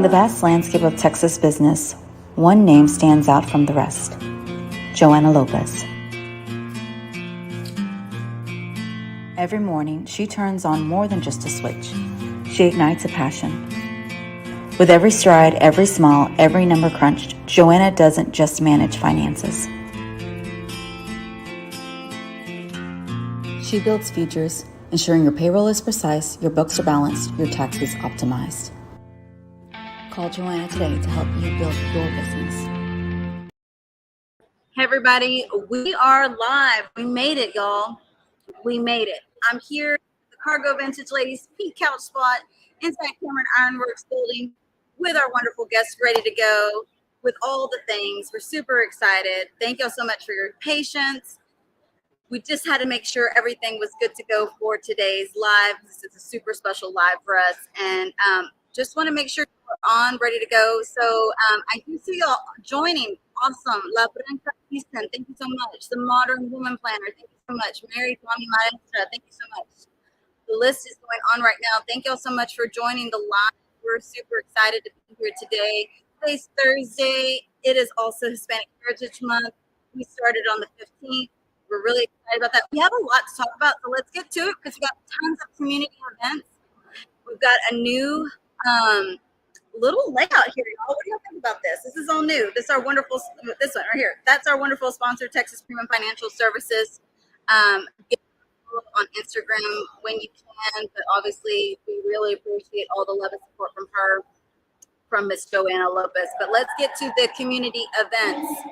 the vast landscape of Texas business, one name stands out from the rest: Joanna Lopez. Every morning, she turns on more than just a switch. She ignites a passion. With every stride, every smile, every number crunched, Joanna doesn't just manage finances. She builds features, ensuring your payroll is precise, your books are balanced, your taxes optimized. Call Joanna today to help you build your business. Hey everybody, we are live. We made it, y'all. We made it. I'm here at the Cargo Vintage Ladies Pink Couch Spot inside Cameron Ironworks building with our wonderful guests ready to go with all the things. We're super excited. Thank y'all so much for your patience. We just had to make sure everything was good to go for today's live. This is a super special live for us, and just want to make sure we're on, ready to go. So I do see y'all joining. Awesome. La Branca Houston, thank you so much. The Modern Woman Planner, thank you so much. Mary Tommy Maestra, thank you so much. The list is going on right now. Thank y'all so much for joining the live. We're super excited to be here today. Today's Thursday. It is also Hispanic Heritage Month. We started on the 15th. We're really excited about that. We have a lot to talk about, so let's get to it because we got tons of community events. We've got a new little layout here, y'all. What do y'all think about this? This is all new. This is our wonderful, this one right here. That's our wonderful sponsor, Texas Premium Financial Services. Get on Instagram when you can, but obviously we really appreciate all the love and support from her, from Miss Joanna Lopez. But let's get to the community events.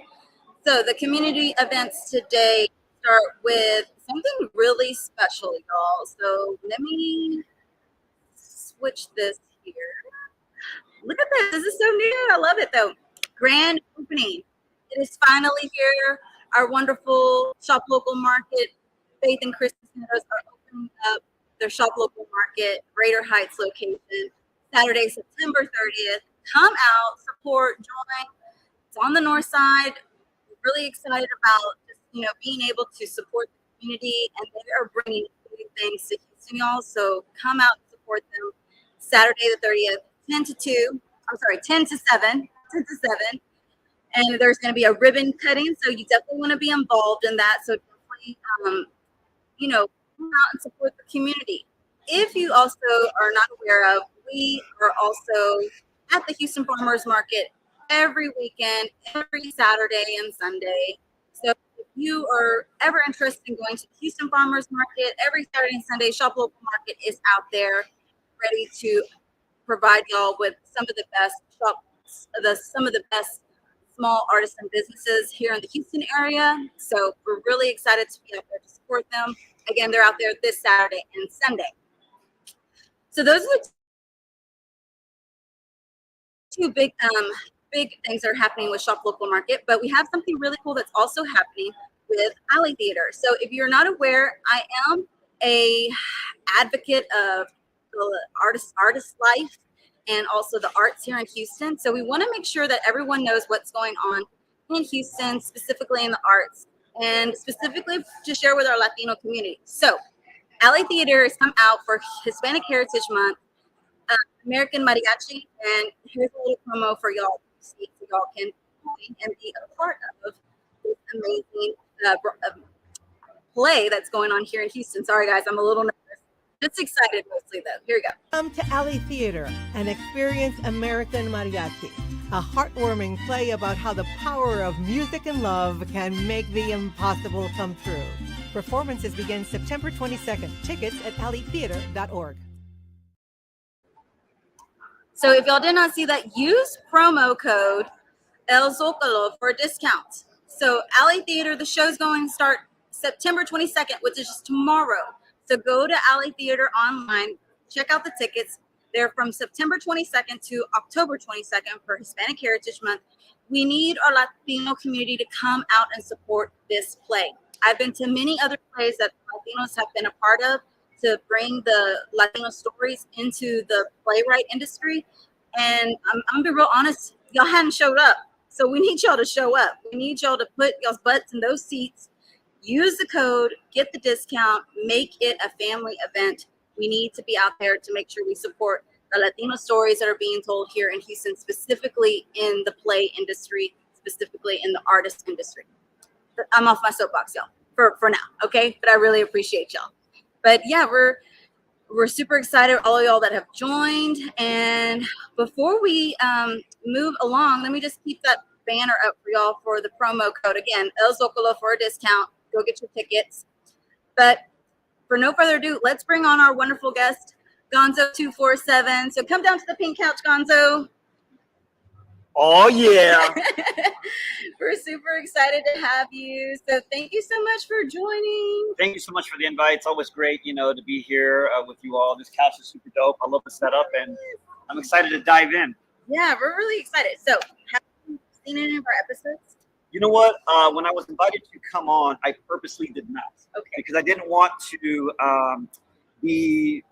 So the community events today start with something really special, y'all. So let me switch this here. Look at this. This is so new. I love it, though. Grand opening. It is finally here. Our wonderful Shop Local Market, Faith and Chris are opening up their Shop Local Market, Raider Heights location, Saturday, September 30th. Come out, support, join. It's on the north side. We're really excited about just, being able to support the community, and they are bringing big things to Houston, y'all. So come out and support them. Saturday the 30th. 10 to 7, 10 to 7. And there's going to be a ribbon cutting, so you definitely want to be involved in that. So definitely, come out and support the community. If you also are not aware of, we are also at the Houston Farmers Market every weekend, every Saturday and Sunday. So if you are ever interested in going to the Houston Farmers Market, every Saturday and Sunday, Shop Local Market is out there ready to provide y'all with some of the best shops, some of the best small artisan businesses here in the Houston area. So we're really excited to be out there to support them. Again, they're out there this Saturday and Sunday. So those are the two big things that are happening with Shop Local Market. But we have something really cool that's also happening with Alley Theater. So if you're not aware, I am a advocate of the artist life and also the arts here in Houston. So we want to make sure that everyone knows what's going on in Houston, specifically in the arts, and specifically to share with our Latino community. So Alley Theater has come out for Hispanic Heritage Month, American Mariachi, and here's a little promo for y'all to see so y'all can and be a part of this amazing play that's going on here in Houston. Sorry guys, I'm a little nervous. Just excited mostly though. Here we go. Come to Alley Theater and experience American Mariachi, a heartwarming play about how the power of music and love can make the impossible come true. Performances begin September 22nd. Tickets at alleytheater.org. So if y'all did not see that, use promo code El Zocalo for a discount. So Alley Theater, the show's going to start September 22nd, which is just tomorrow. So go to Alley Theater online, check out the tickets. They're from September 22nd to October 22nd for Hispanic Heritage Month. We need our Latino community to come out and support this play. I've been to many other plays that Latinos have been a part of to bring the Latino stories into the playwright industry. And I'm going to be real honest, y'all hadn't showed up. So we need y'all to show up. We need y'all to put y'all's butts in those seats. Use the code, get the discount, make it a family event. We need to be out there to make sure we support the Latino stories that are being told here in Houston, specifically in the play industry, specifically in the artist industry. I'm off my soapbox, y'all, for now, okay? But I really appreciate y'all. But yeah, we're super excited, all of y'all that have joined. And before we move along, let me just keep that banner up for y'all for the promo code. Again, El Zocalo for a discount. Go get your tickets. But for no further ado, let's bring on our wonderful guest, Gonzo247. So come down to the pink couch, Gonzo. Oh yeah. We're super excited to have you. So thank you so much for joining. Thank you so much for the invite. It's always great, you know, to be here with you all. This couch is super dope. I love the setup, and I'm excited to dive in. Yeah, we're really excited. So have you seen any of our episodes? You know what? When I was invited to come on, I purposely did not. Okay. Because I didn't want to be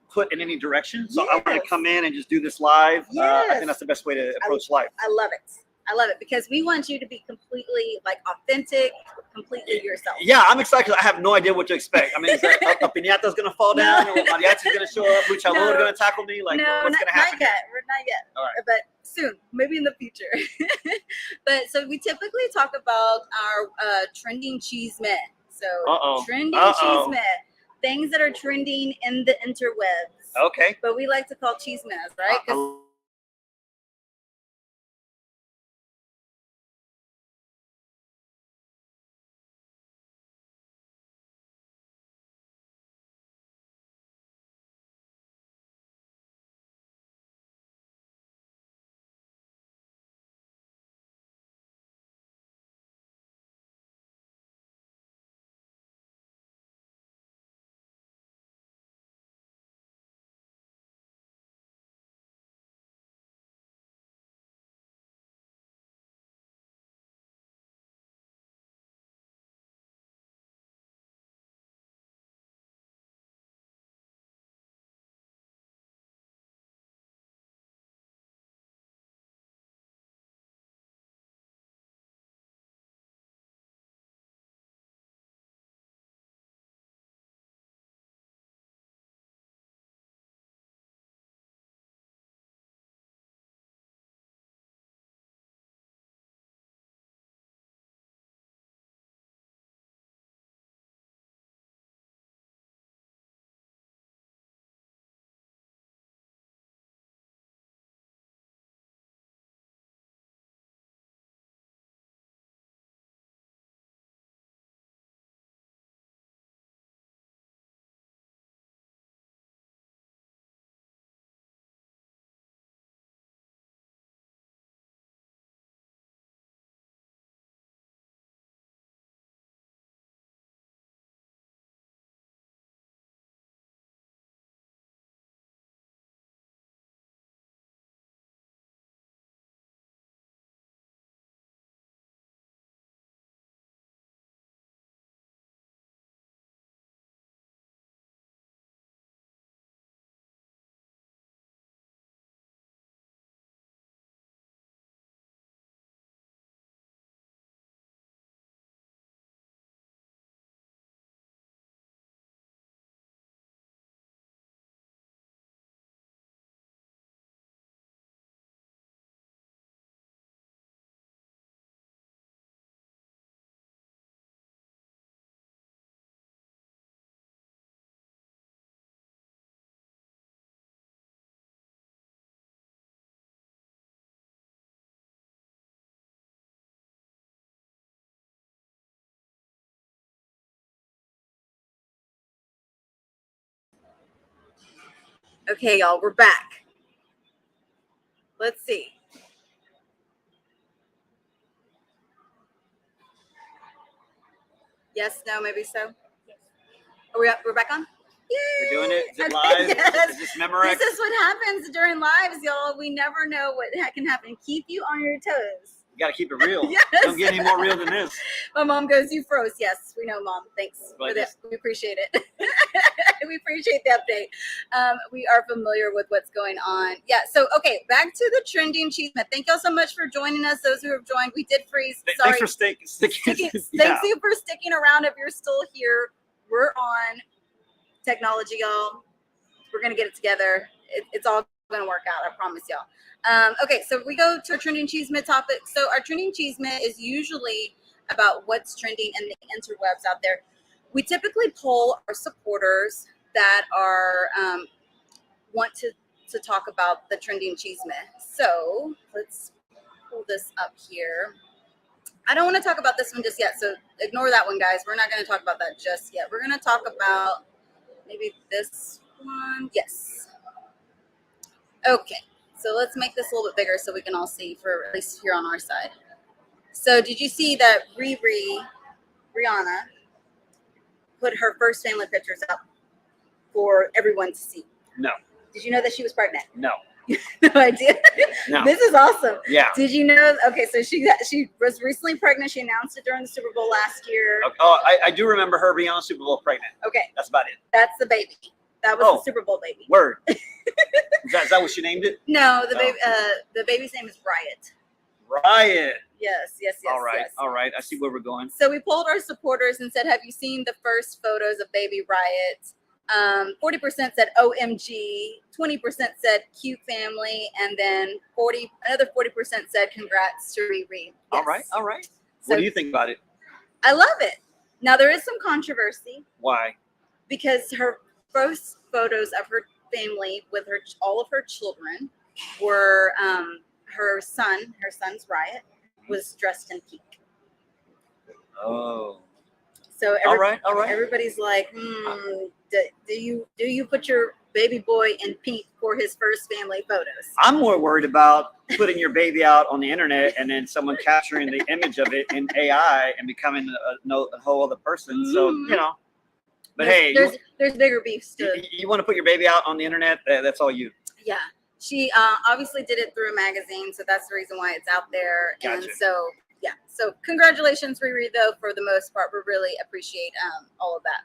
put in any direction. So I wanted to come in and just do this live. I think that's the best way to approach life. I love it. I love it because we want you to be completely like authentic, completely yourself. Yeah, I'm excited because I have no idea what to expect. I mean, is that a piñata is going to fall down? Or mariachi is going to show up? Luchador is going to tackle me? Like, what's going to happen? Not yet. We're not yet. All right. But soon, maybe in the future. But so we typically talk about our trending chisme. So trending chisme, things that are trending in the interwebs. Okay. But we like to call chismes, right? Okay, y'all, we're back. Let's see. Yes, no, maybe so. We're back on? Yay! We're doing it. Is it live? Yes. Is this Memorex? This is what happens during lives, y'all. We never know what can happen. Keep you on your toes. You got to keep it real. Yes. Don't get any more real than this. My mom goes, "You froze." Yes, we know, Mom. Thanks for that. We appreciate it. We appreciate the update. We are familiar with what's going on. Yeah. So, okay, back to the trending chisme. Thank y'all so much for joining us. Those who have joined, we did freeze. Sorry. Thanks for sticking. Thank you for sticking around. If you're still here, we're on technology, y'all. We're gonna get it together. It's all gonna work out. I promise y'all. Okay, so we go to our trending chisme topic. So our trending chisme is usually about what's trending in the interwebs out there. We typically poll our supporters that are want to talk about the trending chisme. So let's pull this up here. I don't want to talk about this one just yet, so ignore that one, guys. We're not going to talk about that just yet. We're going to talk about maybe this one. Yes. Okay, so let's make this a little bit bigger so we can all see, for at least here on our side. So did you see that Rihanna put her first family pictures up for everyone to see? No. Did you know that she was pregnant? No. No idea. No. This is awesome. Yeah. Did you know? Okay, so she was recently pregnant. She announced it during the Super Bowl last year. Oh, I do remember her being on the Super Bowl pregnant. Okay. That's about it. That's the baby. That was the Super Bowl baby. Word. is that what she named it? No, the baby's name is Riot. Riot. Yes. All right. Yes. All right. I see where we're going. So we polled our supporters and said, have you seen the first photos of baby Riot? 40% said OMG, 20% said cute family, and then another 40% said congrats to Riri. Yes. All right. All right. So, what do you think about it? I love it. Now there is some controversy Why? because her first photos of her family with all of her children were her son's Riot was dressed in pink. Oh. So all right. Everybody's like, do you put your baby boy in pink for his first family photos? I'm more worried about putting your baby out on the internet and then someone capturing the image of it in AI and becoming a whole other person. So, you know, but there's bigger beefs too. You want to put your baby out on the internet? That's all you. Yeah. She obviously did it through a magazine, so that's the reason why it's out there. Gotcha. And so, yeah. So congratulations, Riri, though, for the most part. We really appreciate all of that.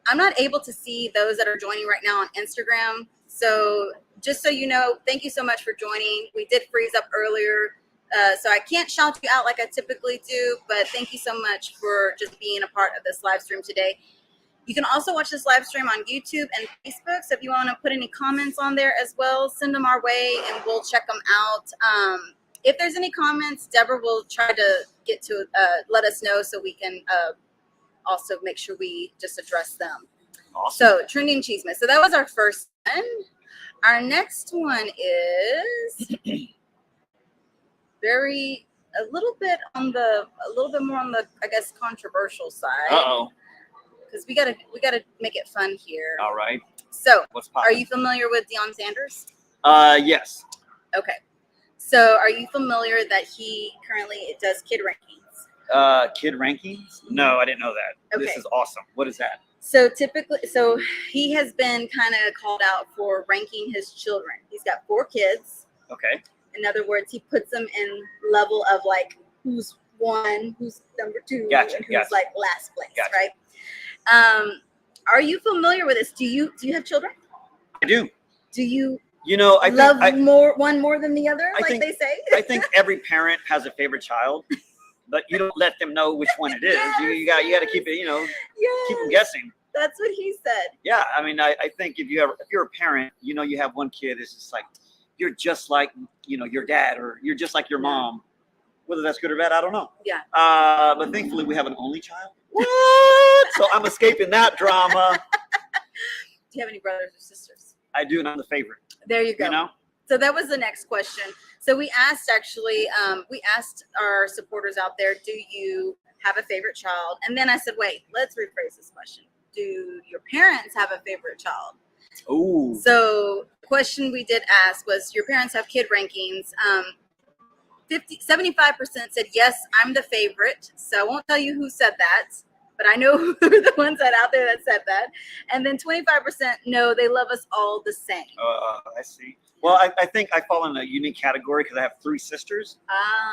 I'm not able to see those that are joining right now on Instagram. So just so you know, thank you so much for joining. We did freeze up earlier, so I can't shout you out like I typically do, but thank you so much for just being a part of this live stream today. You can also watch this live stream on YouTube and Facebook. So if you want to put any comments on there as well, send them our way and we'll check them out. If there's any comments, Deborah will try to get to let us know so we can also make sure we just address them. Awesome. So trending chisme. So that was our first one. Our next one is a little bit more on the I guess controversial side. Uh-oh. Because we gotta make it fun here. All right. So what's poppin'? Are you familiar with Deion Sanders? Yes. Okay. So are you familiar that he currently does kid rankings? Kid rankings? No, I didn't know that. Okay. This is awesome. What is that? So he has been kind of called out for ranking his children. He's got 4 kids. Okay. In other words, he puts them in level of like who's 1, who's number 2, Gotcha, and who's like last place, gotcha. right? Are you familiar with this? Do you have children? I do. Do you? You know, I love think one more than the other, like they say. I think every parent has a favorite child, but you don't let them know which one it is. Yes. You got to keep it, keep them guessing. That's what he said. Yeah, I mean, I think if you're a parent, you have one kid, it's just like you're just like your dad, or you're just like your mom. Whether that's good or bad, I don't know. Yeah. But thankfully, we have an only child. What? So I'm escaping that drama. Do you have any brothers or sisters? I do, and I'm the favorite. There you go. So that was the next question. So we asked our supporters out there, do you have a favorite child? And then I said, wait, let's rephrase this question. Do your parents have a favorite child? Oh. So the question we did ask was, your parents have kid rankings. 75% said, yes, I'm the favorite. So I won't tell you who said that, but I know who are the ones out there that said that. And then 25%, no, they love us all the same. I see. Well, I think I fall in a unique category because I have 3 sisters,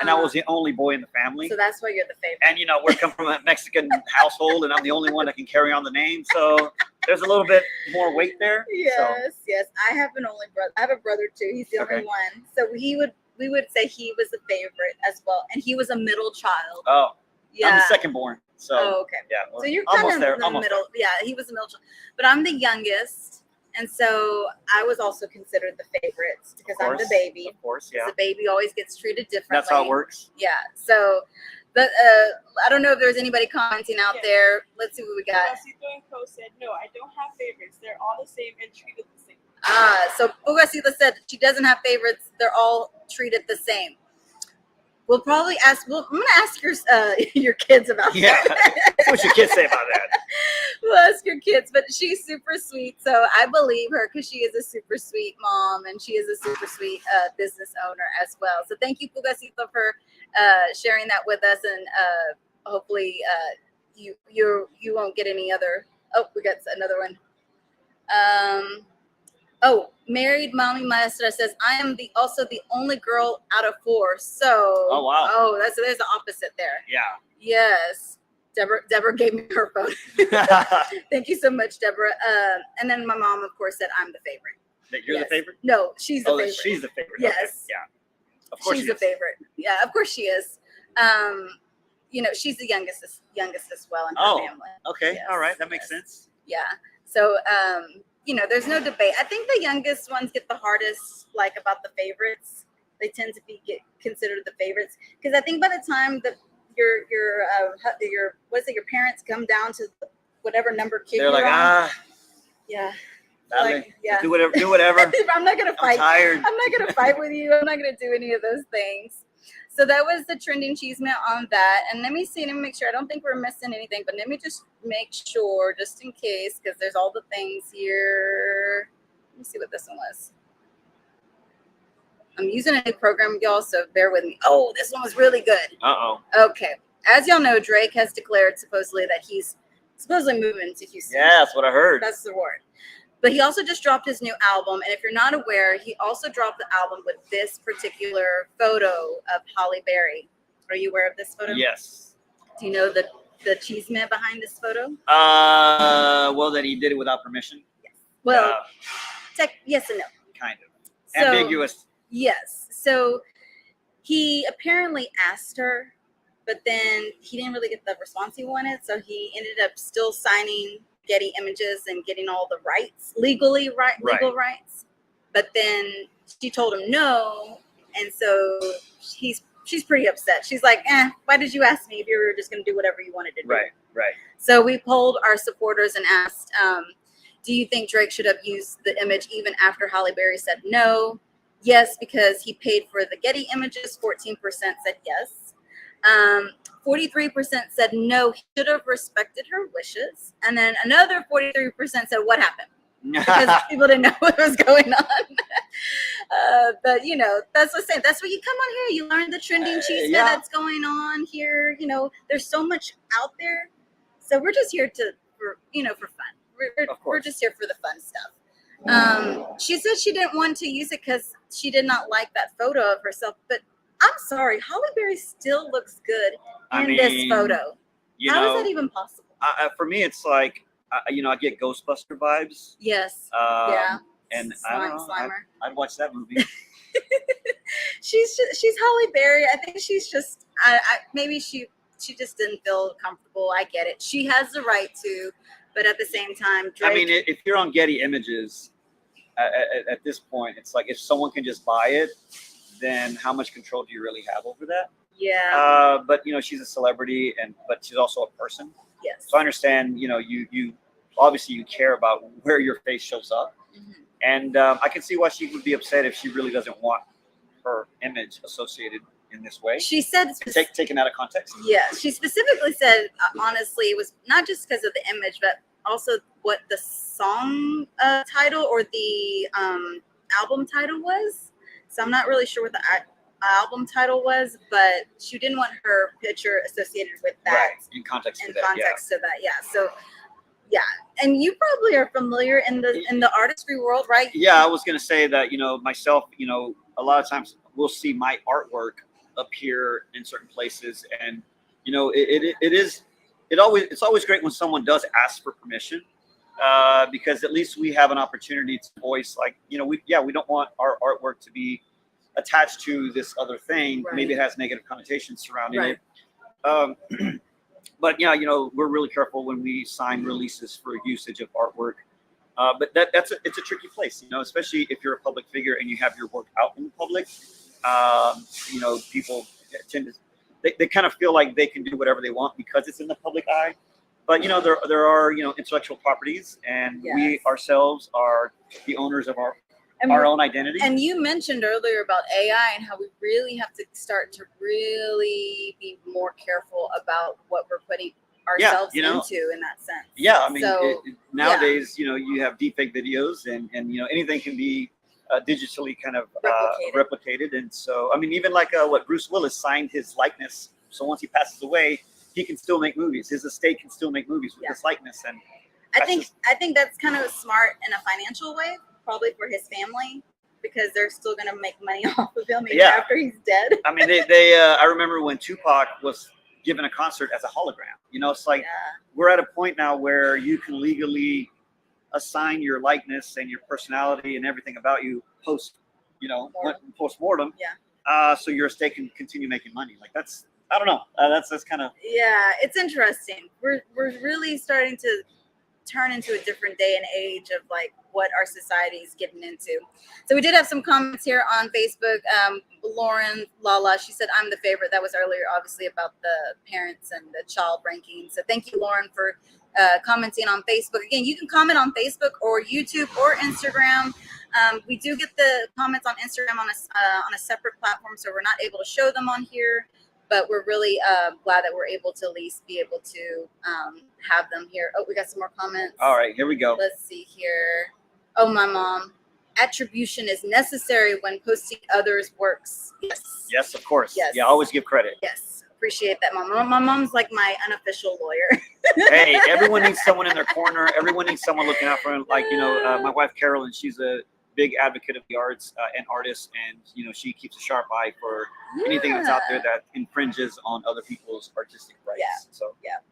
and I was the only boy in the family. So that's why you're the favorite. And, we're come from a Mexican household, and I'm the only one that can carry on the name. So there's a little bit more weight there. Yes. I have an only brother. I have a brother, too. He's the only one. So we would say he was the favorite as well. And he was a middle child. Oh, yeah. I'm the second born. So, oh, okay. Yeah. So you're kind of in the middle. there. Yeah, he was the middle child. But I'm the youngest. And so I was also considered the favorites because I'm the baby. Of course, yeah. The baby always gets treated differently. That's how it works. Yeah. So, but I don't know if there's anybody commenting out there. Let's see what we got. Pugacito and Co said, no, I don't have favorites. They're all the same and treated the same. So Pugacito said she doesn't have favorites. They're all treated the same. We'll probably ask. I'm gonna ask your kids about that. What your kids say about that? We'll ask your kids, but she's super sweet, so I believe her because she is a super sweet mom and she is a super sweet business owner as well. So thank you, Pugacito, for sharing that with us, and hopefully you won't get any other. Oh, we got another one. Oh, married mommy maestra says, I am also the only girl out of 4. So, oh wow, there's the opposite there. Yeah. Yes, Deborah gave me her phone. Thank you so much, Deborah. And then my mom, of course, said I'm the favorite. That you're the favorite? No, she's the favorite. She's the favorite. Yes. Okay. Yeah. Of course she's the favorite. Yeah, of course she is. You know, she's the youngest as well in her family. Okay. Yes, All right. That makes sense. Yeah. So, you know, there's no debate. I think the youngest ones get the hardest, like, about the favorites. They tend to get considered the favorites because I think by the time that your parents come down to whatever number kid they're like, yeah, like, yeah, do whatever. I'm not gonna fight. I'm tired. I'm not gonna fight with you. I'm not gonna do any of those things. So that was the trending chisme on that. And let me make sure. I don't think we're missing anything, but let me just make sure, just in case, because there's all the things here. Let me see what this one was. I'm using a new program, y'all, so bear with me. Oh, this one was really good. Uh-oh. Okay. As y'all know, Drake has declared supposedly that he's supposedly moving to Houston. Yeah, that's what I heard. That's the word. But he also just dropped his new album. And if you're not aware, he also dropped the album with this particular photo of Halle Berry. Are you aware of this photo? Yes. Do you know the chisme behind this photo? Well, that he did it without permission. Yes. Well, yes and no. Kind of. So, ambiguous. Yes. So he apparently asked her, but then he didn't really get the response he wanted. So he ended up still signing Getty Images and getting all the rights, legal rights. But then she told him no. And so she's pretty upset. She's like, why did you ask me if you were just going to do whatever you wanted to do? Right. So we polled our supporters and asked, do you think Drake should have used the image even after Halle Berry said no? Yes, because he paid for the Getty Images. 14% said yes. 43% said no, he should have respected her wishes. And then another 43% said, what happened? Because people didn't know what was going on. But, you know, that's the same. That's what you come on here. You learn the trending chisme that's going on here. You know, there's so much out there. So we're just here for fun. We're just here for the fun stuff. She said she didn't want to use it because she did not like that photo of herself. But I'm sorry, Halle Berry still looks good in this photo. How is that even possible? For me, it's like, I get Ghostbuster vibes. Yes. And I don't know, I'd watch that movie. she's Halle Berry. I think she's just, maybe she just didn't feel comfortable. I get it. She has the right to, but at the same time, Drake, I mean, if you're on Getty Images, at this point, it's like if someone can just buy it, then how much control do you really have over that? Yeah. But you know, she's a celebrity, but she's also a person. Yes. So I understand. You know, you obviously you care about where your face shows up, and I can see why she would be upset if she really doesn't want her image associated in this way. She said taken out of context. Yeah, she specifically said, honestly, it was not just because of the image, but also what the song title or the album title was. So I'm not really sure what the album title was, but she didn't want her picture associated with that. Right. In context to that. Yeah. So, yeah. And you probably are familiar in the artistry world, right? Yeah, I was going to say that, you know, myself, you know, a lot of times we'll see my artwork appear in certain places, and you know, it's always great when someone does ask for permission, because at least we have an opportunity to voice, like, you know, we don't want our artwork to be attached to this other thing. Right. Maybe it has negative connotations surrounding it. But yeah, you know, we're really careful when we sign releases for usage of artwork. But it's a tricky place, especially if you're a public figure and you have your work out in the public. People tend to they kind of feel like they can do whatever they want because it's in the public eye. But there are intellectual properties, and we ourselves are the owners of our own identity. And you mentioned earlier about AI and how we really have to start to really be more careful about what we're putting ourselves into in that sense. Yeah, I mean, nowadays, you have deepfake videos, and anything can be digitally kind of replicated. And so, I mean, even like what Bruce Willis signed his likeness, so once he passes away, he can still make movies. His estate can still make movies with his likeness. And I think that's kind of smart in a financial way, probably for his family, because they're still going to make money off of him even after he's dead. I mean, I remember when Tupac was given a concert as a hologram. It's like we're at a point now where you can legally assign your likeness and your personality and everything about you post-mortem. So your estate can continue making money. Like that's, I don't know. That's kind of. Yeah, it's interesting. We're really starting to turn into a different day and age of like what our society is getting into. So we did have some comments here on Facebook. Lauren Lala, she said, I'm the favorite. That was earlier, obviously, about the parents and the child ranking. So thank you, Lauren, for commenting on Facebook. Again, you can comment on Facebook or YouTube or Instagram. We do get the comments on Instagram on a separate platform, so we're not able to show them on here. But we're really glad that we're able to at least be able to have them here. Oh, we got some more comments. All right, here we go. Let's see here. Oh, my mom. Attribution is necessary when posting others' works. Yes. Yes, of course. Yes. Yeah, always give credit. Yes. Appreciate that, Mom. My mom's like my unofficial lawyer. Hey, everyone needs someone in their corner. Everyone needs someone looking out for them. Like, my wife, Carolyn, she's a big advocate of the arts and artists, and she keeps a sharp eye for anything that's out there that infringes on other people's artistic rights.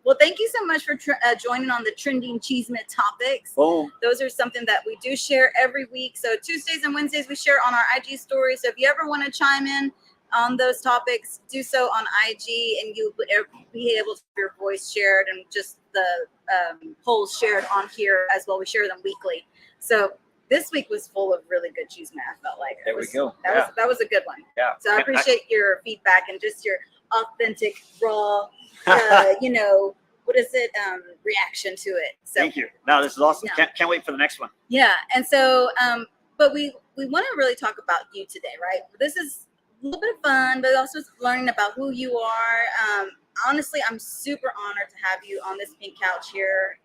Well, thank you so much for joining on the Trending Chisme topics. Boom. Those are something that we do share every week. So Tuesdays and Wednesdays we share on our IG stories. So if you ever want to chime in on those topics, do so on IG, and you'll be able to hear your voice shared and just the polls shared on here as well. We share them weekly. So this week was full of really good chisme. I felt like we go. That was a good one. Yeah. So I appreciate your feedback and just your authentic, raw, what is it? Reaction to it. So thank you. No, this is awesome. Can't wait for the next one. Yeah, and so, but we want to really talk about you today, right? This is a little bit of fun, but also learning about who you are. Honestly, I'm super honored to have you on this pink couch here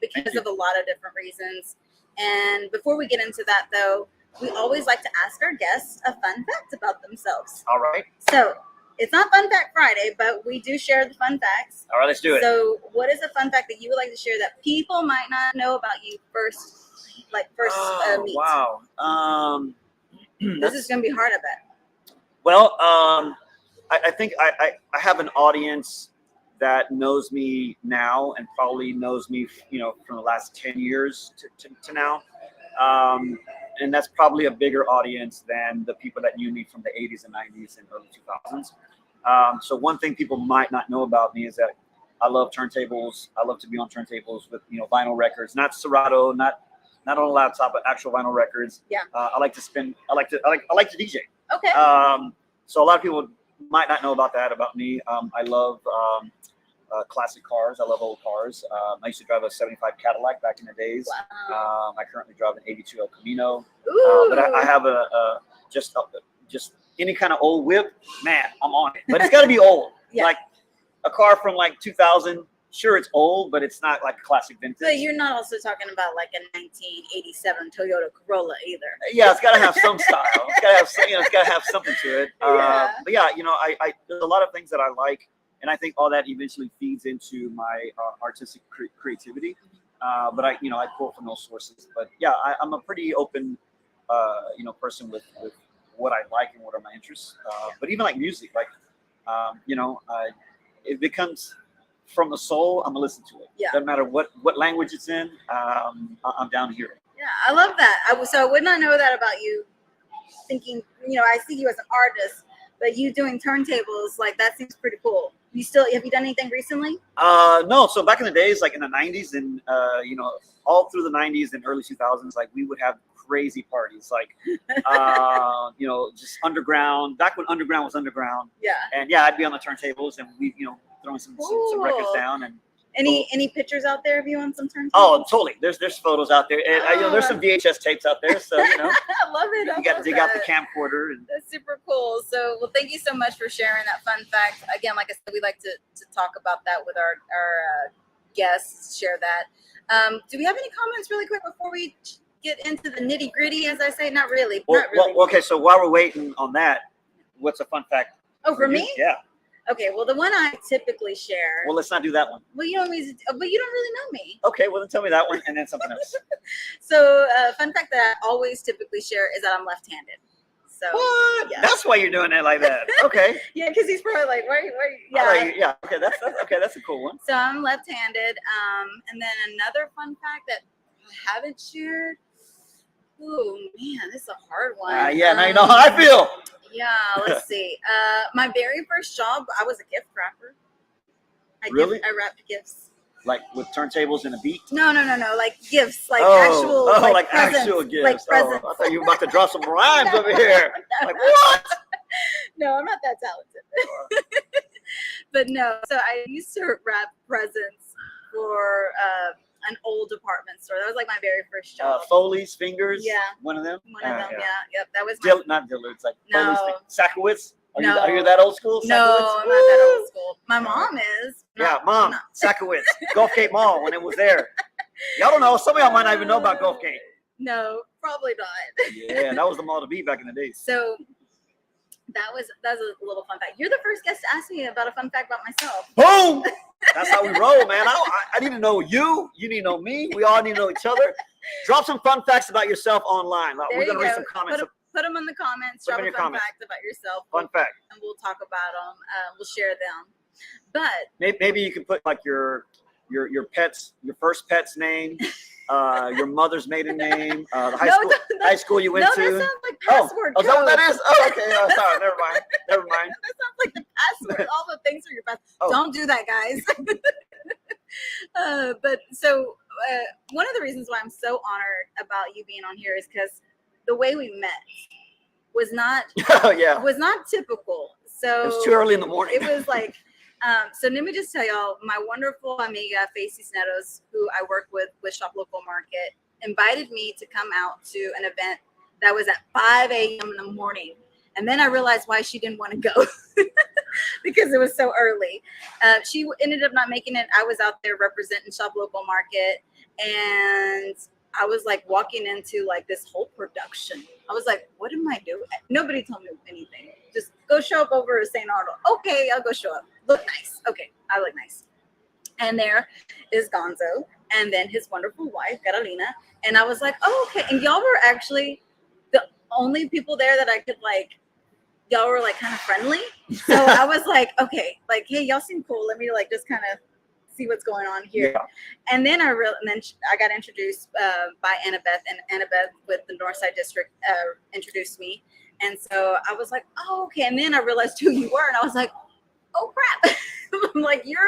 because of a lot of different reasons. And before we get into that, though, we always like to ask our guests a fun fact about themselves. All right. So it's not Fun Fact Friday, but we do share the fun facts. All right, let's do it. So what is a fun fact that you would like to share that people might not know about you first meet? Wow. This is going to be hard, I bet. Well, I think I have an audience that knows me now and probably knows me, from the last 10 years to now. And that's probably a bigger audience than the people that knew me from the 80s and 90s and early 2000s. So one thing people might not know about me is that I love turntables. I love to be on turntables with, vinyl records, not Serato, not on a laptop, but actual vinyl records. Yeah. I like to spin. I like to DJ. Okay. So a lot of people might not know about that about me. I love classic cars. I love old cars. I used to drive a 75 Cadillac back in the days. Wow. I currently drive an 82 El Camino. Ooh. But I have just any kind of old whip. Man, I'm on it. But it's got to be old. Yeah. Like a car from like 2000. Sure, it's old, but it's not like classic vintage. So you're not also talking about like a 1987 Toyota Corolla either. Yeah, it's got to have some style. It's got to have something to it. Yeah. But yeah, there's a lot of things that I like. And I think all that eventually feeds into my artistic creativity. But I pull from those sources. But yeah, I'm a pretty open, person with what I like and what are my interests. But even like music, if it comes from the soul, I'm gonna listen to it. Yeah. Doesn't matter what language it's in. I'm down to hear it. Yeah, I love that. So I would not know that about you. Thinking, I see you as an artist, but you doing turntables, like that seems pretty cool. Have you done anything recently? No. So back in the days, like in the 90s and, you know, all through the 90s and early 2000s, like we would have crazy parties, like, you know, just underground, back when underground was underground. Yeah. And yeah, I'd be on the turntables and we, you know, throwing some records down. And any pictures out there of you on some turntables? Oh, totally. There's photos out there. And, you know, there's some VHS tapes out there. So, you know, I love it. you got to dig out the camcorder. And that's super cool. So, well, thank you so much for sharing that fun fact. Again, like I said, we like to talk about that with our guests, share that. Do we have any comments really quick before we get into the nitty gritty, as I say? Not really. Well, not really. Well, okay, so while we're waiting on that, what's a fun fact? Oh, for me? Yeah. Okay, well, the one I typically share. Well, let's not do that one. Well, you don't really know me. Okay, well, then tell me that one and then something else. So, fun fact that I always typically share is that I'm left-handed. So, what? Yeah. That's why you're doing it like that. Okay. Yeah, because he's probably like, why? Yeah. Yeah. Okay, that's okay. That's a cool one. So I'm left-handed. And then another fun fact that I haven't shared. Oh man, this is a hard one. Yeah, now you know how I feel. Yeah, let's see. My very first job, I was a gift wrapper. Really? I wrapped gifts. Like with turntables and a beat? No. Like gifts, like actual, like presents, actual gifts. like presents. I thought you were about to drop some rhymes over here. Like what? No, I'm not that talented. But no, so I used to wrap presents for an old department store. That was like my very first job. Foley's Fingers. Yeah. One of them. One of them. Yeah. Yep. That was not Dillard's. Like No. Foley's Sakowitz. No. Are you that old school? No, Sakowitz? I'm not that old school. My mom is. Yeah, Mom. Sakowitz. Gulf Gate Mall when it was there. Y'all don't know. Some of y'all might not even know about Gulf Gate. No, probably not. Yeah, that was the mall to be back in the days. So that's a little fun fact. You're the first guest to ask me about a fun fact about myself. Boom! That's how we roll, man. I need to know you. You need to know me. We all need to know each other. Drop some fun facts about yourself online. We're going to read some comments. Put them in the comments. Drop a fun fact about yourself. Fun fact. And we'll talk about them. We'll share them. But maybe you can put like your first pet's name, your mother's maiden name, the high school you went to. No, that sounds like password code. Is that what that is? Oh, okay. Sorry, never mind. That sounds like the password. All the things are your password. Oh. Don't do that, guys. But so one of the reasons why I'm so honored about you being on here is because the way we met was not was not typical. So it was too early in the morning. It was like so let me just tell y'all, my wonderful amiga Faye Cisneros, who I work with Shop Local Market, invited me to come out to an event that was at 5 a.m. in the morning. And then I realized why she didn't want to go because it was so early. She ended up not making it. I was out there representing Shop Local Market, and I was like walking into like this whole production. I was like, what am I doing? Nobody told me anything. Just go show up over at St. Arnold. Okay, I'll go show up. Look nice. Okay, I look nice. And there is Gonzo, and then his wonderful wife, Carolina. And I was like, oh, okay. And y'all were actually the only people there that I could like, y'all were like kind of friendly. So I was like, okay, like, hey, y'all seem cool. Let me like just kind of see what's going on here. Yeah. And then I got introduced by Annabeth, and Annabeth with the Northside District introduced me. And so I was like, oh, okay. And then I realized who you were, and I was like, oh crap. I'm like, you're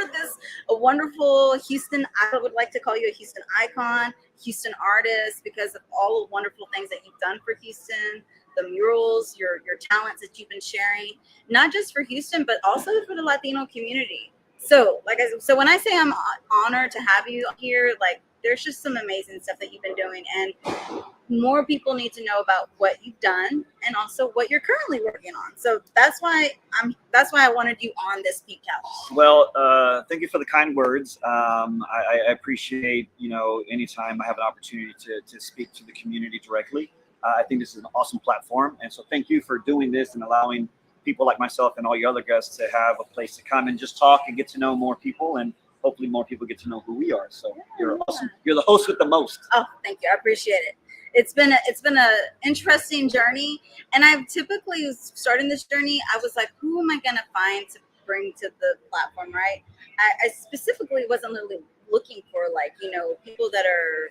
a wonderful Houston. I would like to call you a Houston icon, Houston artist, because of all the wonderful things that you've done for Houston, the murals, your talents that you've been sharing, not just for Houston, but also for the Latino community. So so when I say I'm honored to have you here, like there's just some amazing stuff that you've been doing, and more people need to know about what you've done and also what you're currently working on. So that's why I wanted you on this Pink Couch. Well, thank you for the kind words. I appreciate, anytime I have an opportunity to speak to the community directly. I think this is an awesome platform. And so thank you for doing this and allowing people like myself and all your other guests to have a place to come and just talk and get to know more people, and hopefully more people get to know who we are. So you're awesome. You're the host with the most. Oh, thank you. I appreciate it. It's been a interesting journey, and I've typically starting this journey. I was like, who am I gonna find to bring to the platform, right? I specifically wasn't really looking for people that are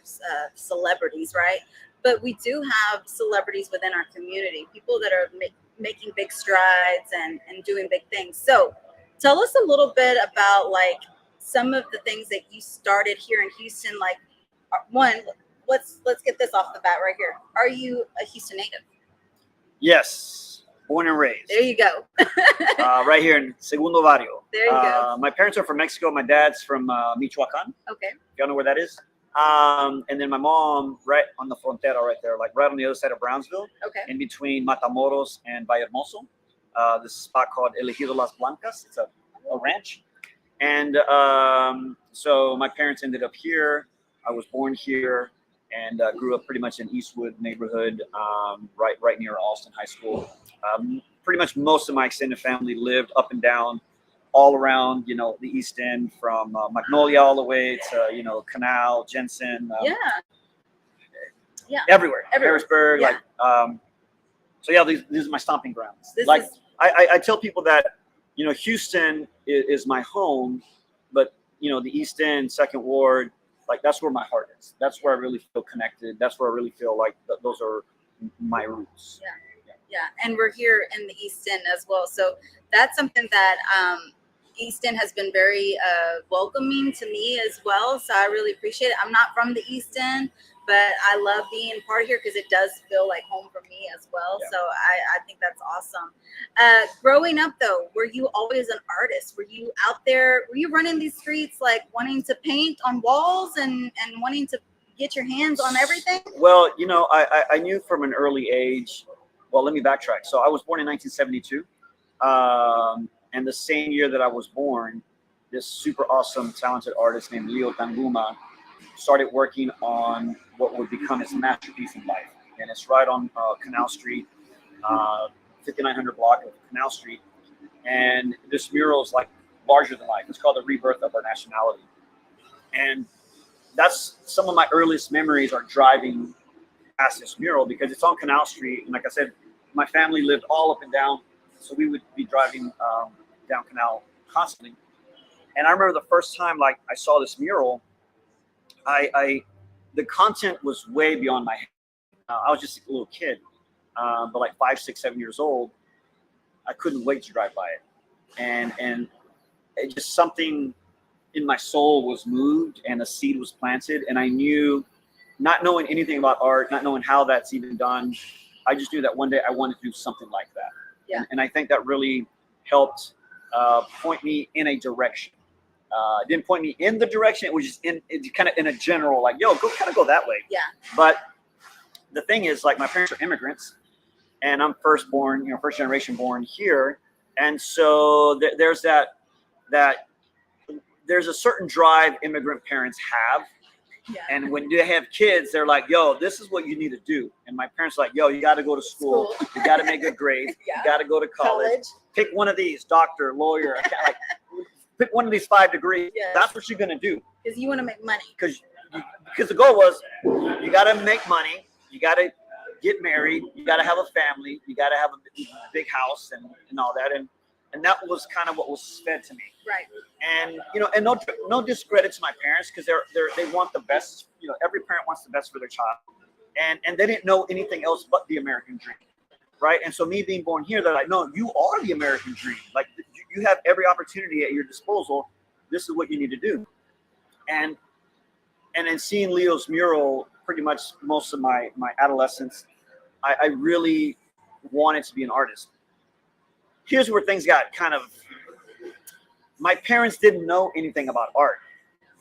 celebrities, right? But we do have celebrities within our community, people that are making big strides and doing big things. So Tell us a little bit about like some of the things that you started here in Houston. Like, one, let's get this off the bat right here. Are you a Houston native? Yes, born and raised. There you go. Right here in Segundo Barrio. There you go. My parents are from Mexico. My dad's from Michoacan. Okay. Y'all know where that is? And then my mom, right on the frontera, right there, like right on the other side of Brownsville, Okay. in between Matamoros and Vallehermoso. This spot called Elegido Las Blancas. It's a ranch. And so my parents ended up here. I was born here and grew up pretty much in Eastwood neighborhood, right near Alston High School. Pretty much most of my extended family lived up and down, all around, you know, the East End, from Magnolia all the way to, you know, Canal, Jensen. Yeah. Everywhere. Everywhere. Harrisburg. Yeah. Like, so yeah, these are my stomping grounds. This Like, is- I tell people that, you know, Houston is my home, but, you know, the East End, Second Ward, like that's where my heart is. That's where I really feel connected. That's where I really feel like those are my roots. Yeah, and we're here in the East End as well. So that's something that East End has been very welcoming to me as well. So I really appreciate it. I'm not from the East End, but I love being part of here because it does feel like home for me as well. Yeah. So I think that's awesome. Growing up though, were you always an artist? Were you out there? Were you running these streets like wanting to paint on walls and wanting to get your hands on everything? Well, you know, I knew from an early age. Well, let me backtrack. So I was born in 1972. And the same year that I was born, this super awesome, talented artist named Leo Tanguma started working on what would become his masterpiece in life. And it's right on Canal Street, 5900 block of Canal Street. And this mural is like larger than life. It's called The Rebirth of Our Nationality. And that's some of my earliest memories are driving past this mural because it's on Canal Street. And like I said, my family lived all up and down. So we would be driving down Canal constantly. And I remember the first time like I saw this mural, the content was way beyond my head. I was just a little kid, but like 5, 6, 7 years old. I couldn't wait to drive by it. And it just something in my soul was moved and a seed was planted. And I knew, not knowing anything about art, not knowing how that's even done, I just knew that one day I wanted to do something like that. Yeah. And I think that really helped point me in a direction. It didn't point me in the direction. It was just kind of in a general, like, yo, go that way. Yeah. But the thing is, like, my parents are immigrants, and I'm first generation born here, and so there's there's a certain drive immigrant parents have. Yeah. And when they have kids, they're like, yo, this is what you need to do. And my parents are like, yo, you got to go to school. You got to make good grades. Yeah. You got to go to college. Pick one of these, doctor, lawyer. Like, pick one of these 5 degrees. Yes. That's what you're going to do. Because you want to make money. Because the goal was you got to make money. You got to get married. You got to have a family. You got to have a big house and all that. And that was kind of what was fed to me. Right. And, you know, and no discredit to my parents because they want the best. You know, every parent wants the best for their child. And they didn't know anything else but the American dream. Right. And so me being born here, they're like, no, you are the American dream. Like, you have every opportunity at your disposal. This is what you need to do. And then seeing Leo's mural pretty much most of my adolescence, I really wanted to be an artist. Here's where things got kind of, my parents didn't know anything about art.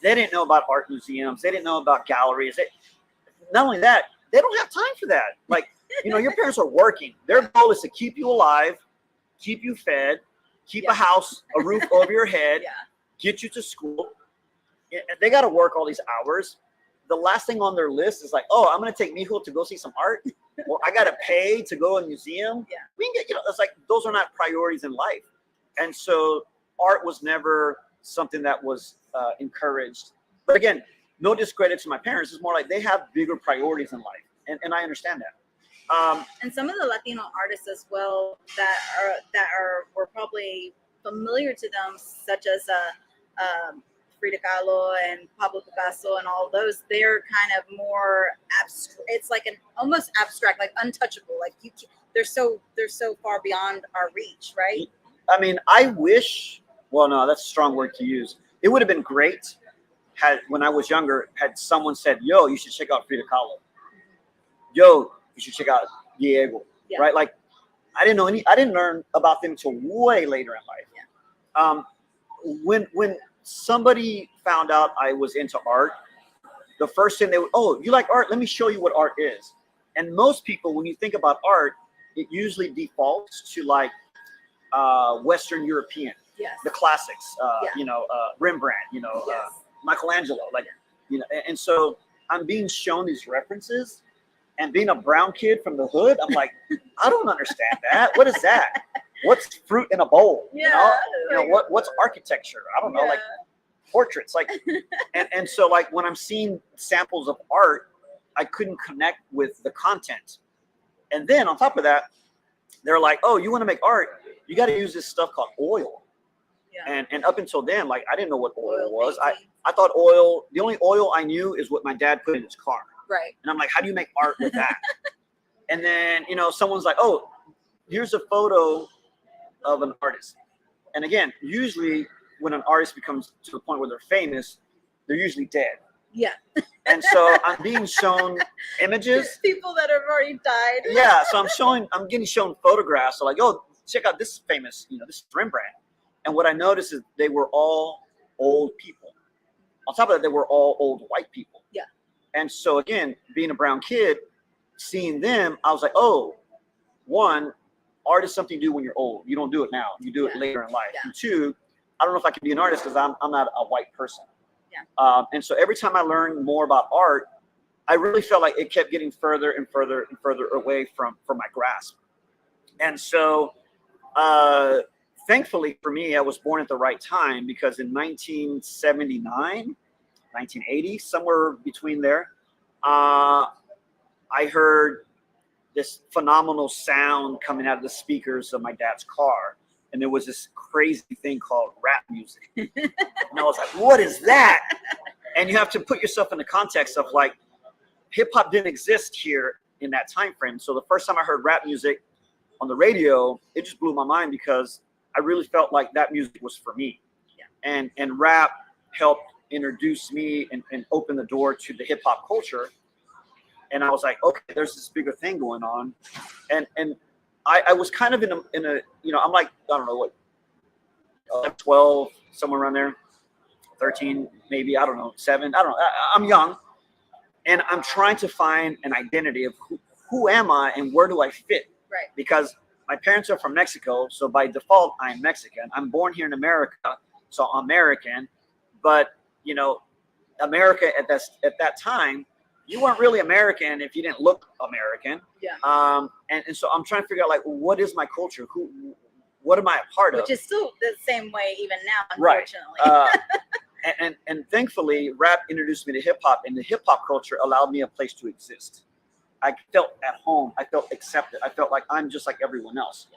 They didn't know about art museums. They didn't know about galleries. Not only that, they don't have time for that. Like, you know, your parents are working. Their goal is to keep you alive, keep you fed, keep a house, a roof over your head, get you to school. They got to work all these hours. The last thing on their list is like, oh, I'm going to take Mijo to go see some art. Or I got to pay to go to a museum. Yeah. We can get, you know, it's like, those are not priorities in life. And so art was never something that was encouraged. But again, no discredit to my parents. It's more like they have bigger priorities in life. And I understand that. And some of the Latino artists as well that were probably familiar to them, such as Frida Kahlo and Pablo Picasso and all those, they're kind of more abstract. It's like an almost abstract, like untouchable. Like they're so far beyond our reach, right? I mean, I wish Well, no, that's a strong word to use. It would have been great when I was younger, had someone said, yo, you should check out Frida Kahlo. Yo, you should check out Diego, right? Like, I didn't know I didn't learn about them till way later in life. When somebody found out I was into art, the first thing they would, oh, you like art? Let me show you what art is. And most people, when you think about art, it usually defaults to like Western European, the classics, Rembrandt, Michelangelo, like, and so I'm being shown these references, and being a brown kid from the hood, I'm like, I don't understand that. What is that? What's fruit in a bowl? What's architecture? I don't know, like portraits, like, and so like when I'm seeing samples of art, I couldn't connect with the content. And then on top of that, they're like, oh, you want to make art? You got to use this stuff called oil. And up until then, like, I didn't know what oil was. I thought oil, the only oil I knew is what my dad put in his car. Right. And I'm like, how do you make art with that? And then, someone's like, oh, here's a photo of an artist. And again, usually when an artist becomes to the point where they're famous, they're usually dead. Yeah. And so I'm being shown images. People that have already died. Yeah. So I'm getting shown photographs. So like, oh, check out this famous, this is Rembrandt. And what I noticed is they were all old people. On top of that, they were all old white people. Yeah. And so again, being a brown kid, seeing them, I was like, oh, one, art is something you do when you're old. You don't do it now. You do it later in life. Yeah. And two, I don't know if I can be an artist because I'm not a white person. Yeah. And so every time I learned more about art, I really felt like it kept getting further and further and further away from my grasp. And so thankfully for me, I was born at the right time, because in 1979, 1980, somewhere between there, I heard this phenomenal sound coming out of the speakers of my dad's car. And there was this crazy thing called rap music. And I was like, what is that? And you have to put yourself in the context of like, hip hop didn't exist here in that time frame. So the first time I heard rap music on the radio, it just blew my mind, because I really felt like that music was for me. Yeah. And rap helped introduce me and open the door to the hip hop culture. And I was like, okay, there's this bigger thing going on. And I was kind of in a I'm like, I don't know what, 12, somewhere around there, 13, maybe, I don't know, 7, I don't know. I'm young, and I'm trying to find an identity of who am I and where do I fit? Right. Because my parents are from Mexico, so by default, I'm Mexican. I'm born here in America, so I'm American. But, America at that time, you weren't really American if you didn't look American. Yeah. And so I'm trying to figure out, like, what is my culture? What am I a part of? Which is still the same way even now, Right. unfortunately. And thankfully, rap introduced me to hip hop, and the hip hop culture allowed me a place to exist. I felt at home. I felt accepted. I felt like I'm just like everyone else.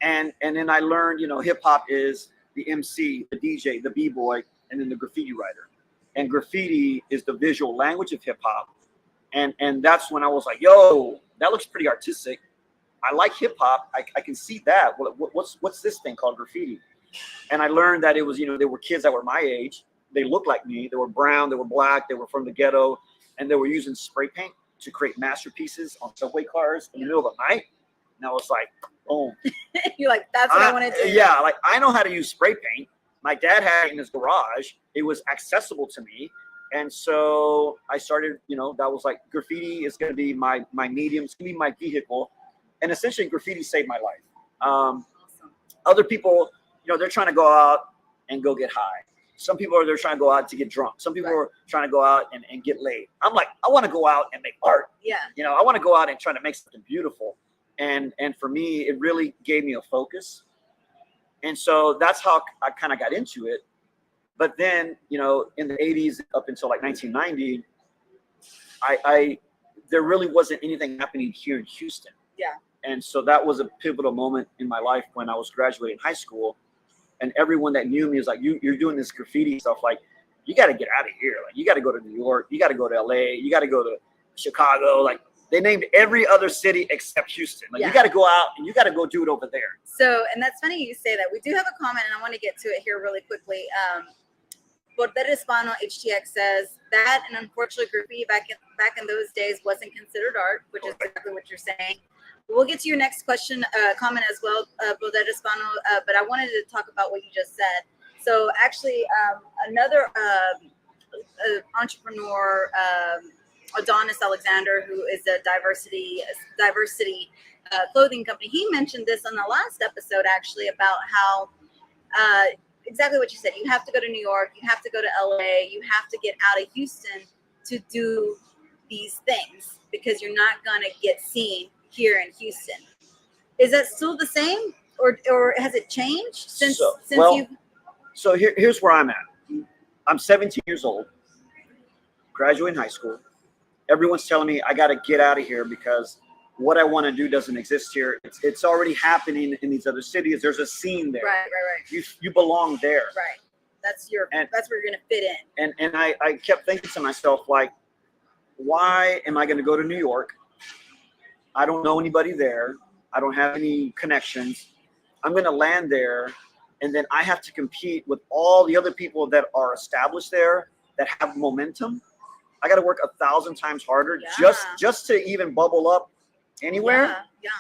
And then I learned, hip hop is the MC, the DJ, the B-boy, and then the graffiti writer. And graffiti is the visual language of hip hop. And that's when I was like, yo, that looks pretty artistic. I like hip hop. I can see that. What's this thing called graffiti? And I learned that it was, they were kids that were my age. They looked like me. They were brown. They were black. They were from the ghetto. And they were using spray paint to create masterpieces on subway cars in the middle of the night. And I was like, boom. You're like, that's what I want to do. Yeah, like, I know how to use spray paint. My dad had it in his garage. It was accessible to me. And so I started, that was like, graffiti is going to be my medium. It's going to be my vehicle. And essentially, graffiti saved my life. Awesome. Other people, they're trying to go out and go get high. Some people they're trying to go out to get drunk. Some people are trying to go out and get laid. I'm like, I want to go out and make art. Yeah. I want to go out and try to make something beautiful. And for me, it really gave me a focus. And so that's how I kind of got into it. But then, in the 80s up until like 1990, there really wasn't anything happening here in Houston. Yeah. And so that was a pivotal moment in my life when I was graduating high school. And everyone that knew me was like, you're doing this graffiti stuff. Like, you got to get out of here. Like, you got to go to New York. You got to go to LA. You got to go to Chicago. Like, They named every other city except Houston. Like you got to go out and you got to go do it over there. So, and that's funny you say that. We do have a comment, and I want to get to it here really quickly. Border Hispano HTX says that, and unfortunately, graffiti back in those days wasn't considered art, which is exactly what you're saying. We'll get to your next question, comment as well, Border Hispano. But I wanted to talk about what you just said. So, actually, another entrepreneur. Adonis Alexander, who is a diversity clothing company. He mentioned this on the last episode, actually, about how exactly what you said. You have to go to New York, you have to go to LA, you have to get out of Houston to do these things because you're not going to get seen here in Houston. Is that still the same, or has it changed since you? So here's where I'm at. I'm 17 years old, graduating high school. Everyone's telling me I got to get out of here because what I want to do doesn't exist here. It's already happening in these other cities. There's a scene there. Right. You belong there. Right. That's where you're gonna fit in. And I kept thinking to myself, like, why am I going to go to New York? I don't know anybody there. I don't have any connections. I'm going to land there, and then I have to compete with all the other people that are established there that have momentum. I got to work 1,000 times harder just to even bubble up anywhere. Yeah.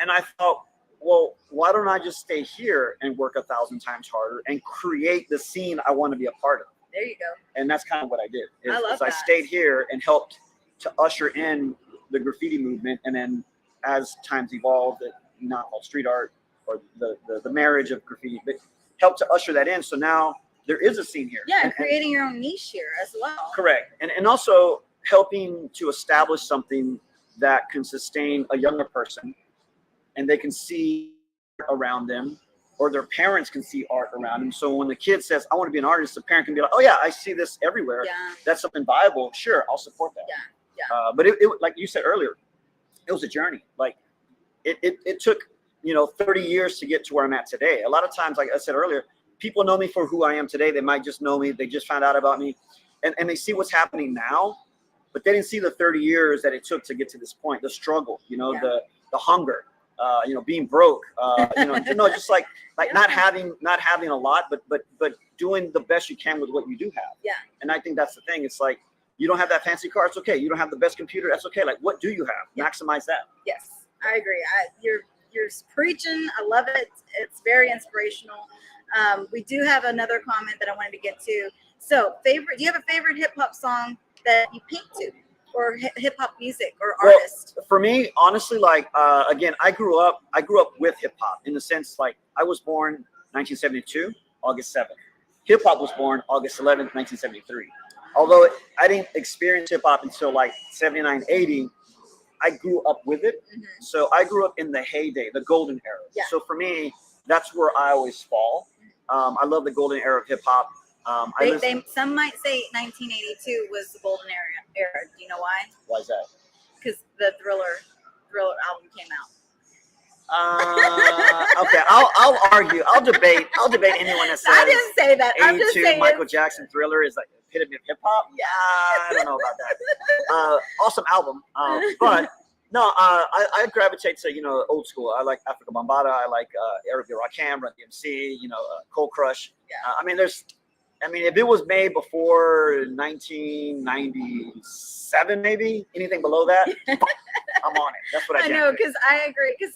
And I thought, well, why don't I just stay here and work 1,000 times harder and create the scene I want to be a part of? There you go. And that's kind of what I did. I love that. I stayed here and helped to usher in the graffiti movement. And then as times evolved, it now called street art, or the marriage of graffiti, but helped to usher that in. So now there is a scene here. Yeah, and creating your own niche here as well. Correct. And also helping to establish something that can sustain a younger person, and they can see around them, or their parents can see art around them. So when the kid says, I want to be an artist, the parent can be like, oh yeah, I see this everywhere. Yeah. That's something viable. Sure, I'll support that. Yeah. But it, like you said earlier, it was a journey. Like it took, 30 years to get to where I'm at today. A lot of times, like I said earlier, people know me for who I am today. They might just know me. They just found out about me, and they see what's happening now, but they didn't see the 30 years that it took to get to this point, the struggle, the hunger, being broke, just like not having a lot, but doing the best you can with what you do have. Yeah. And I think that's the thing. It's like, you don't have that fancy car, it's okay. You don't have the best computer, that's okay. Like, what do you have? Yeah. Maximize that. Yes, I agree. You're preaching. I love it. It's very inspirational. We do have another comment that I wanted to get to. So, do you have a favorite hip hop song that you paint to, or hip hop music or artist? Well, for me, honestly, like again, I grew up with hip hop in the sense, like, I was born 1972, August 7th. Hip hop was born August 11th, 1973. Although I didn't experience hip hop until like 79, 80, I grew up with it. Mm-hmm. So I grew up in the heyday, the golden era. Yeah. So for me, that's where I always fall. I love the golden era of hip hop. Some might say 1982 was the golden era. Do you know why? Why is that? Because the Thriller album came out. Okay, I'll argue. I'll debate anyone that says I didn't say that. I'm just saying Michael Jackson Thriller is like the epitome of hip hop. Yeah, I don't know about that. Awesome album, but no, I gravitate to old school. I like Africa Bambaataa. I like Eric B. Rakim, Run DMC. Cold Crush. Yeah. If it was made before 1997, maybe anything below that, I'm on it. That's what I know, because I agree. Because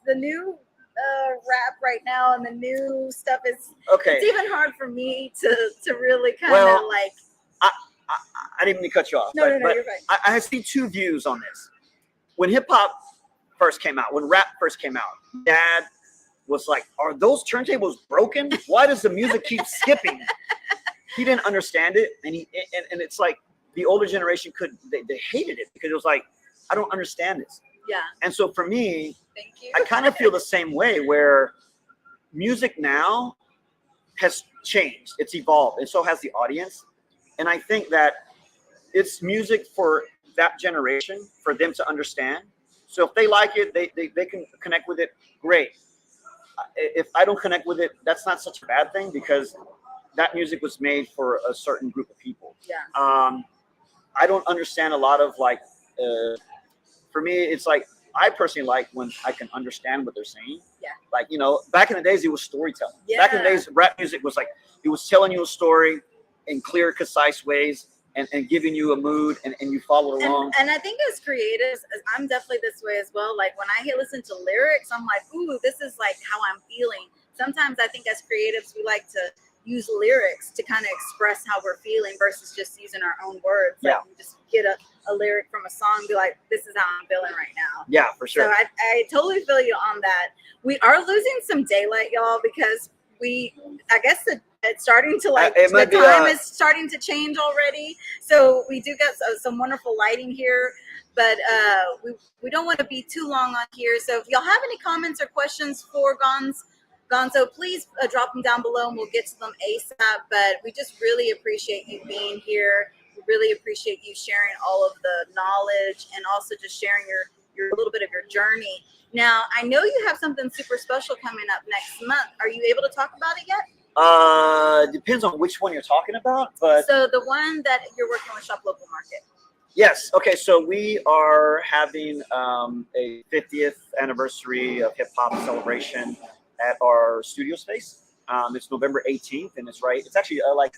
the new rap right now and the new stuff is okay. It's even hard for me to really kind of like. I didn't mean to cut you off. No, you're right. I see two views on this. When hip hop first came out, when rap first came out, Dad was like, "Are those turntables broken? Why does the music keep skipping?" He didn't understand it, and it's like the older generation they hated it because it was like, I don't understand this. Yeah. And so for me, thank you. I kind of feel the same way, where music now has changed, it's evolved, and so has the audience. And I think that it's music for that generation, for them to understand. So if they like it, they can connect with it, great. If I don't connect with it, that's not such a bad thing, because that music was made for a certain group of people. Yeah. I don't understand a lot of like for me, it's like I personally like when I can understand what they're saying. Yeah. Like, you know, back in the days, it was storytelling. Yeah. Back in the days, rap music was like, it was telling you a story in clear, concise ways and giving you a mood and you follow along. And I think as creatives, I'm definitely this way as well. Like when I listen to lyrics, I'm like, ooh, this is like how I'm feeling. Sometimes I think as creatives, we like to use lyrics to kind of express how we're feeling versus just using our own words. Like you just get a lyric from a song, be like, this is how I'm feeling right now. Yeah, for sure. So I totally feel you on that. We are losing some daylight, y'all, because I guess it's starting to the time is starting to change already. So we do get some wonderful lighting here, but we don't want to be too long on here. So if y'all have any comments or questions for Gonzo, please drop them down below and we'll get to them ASAP. But we just really appreciate you being here. We really appreciate you sharing all of the knowledge and also just sharing your little bit of your journey. Now, I know you have something super special coming up next month. Are you able to talk about it yet? Depends on which one you're talking about, but so the one that you're working with Shop Local Market. Yes. Okay. So we are having a 50th anniversary of hip hop celebration at our studio space. It's November 18th, and it's actually like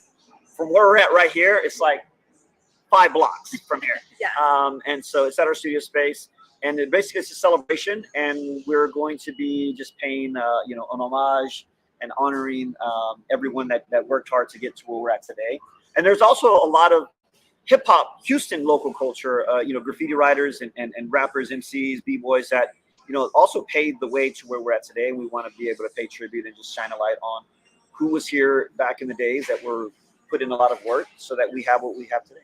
from where we're at right here. It's like 5 blocks from here. Yeah. And so it's at our studio space, and basically it's a celebration, and we're going to be just paying an homage and honoring everyone that worked hard to get to where we're at today. And there's also a lot of hip hop Houston local culture, graffiti writers and rappers, MCs, b-boys that also paved the way to where we're at today. We want to be able to pay tribute and just shine a light on who was here back in the days that were put in a lot of work so that we have what we have today.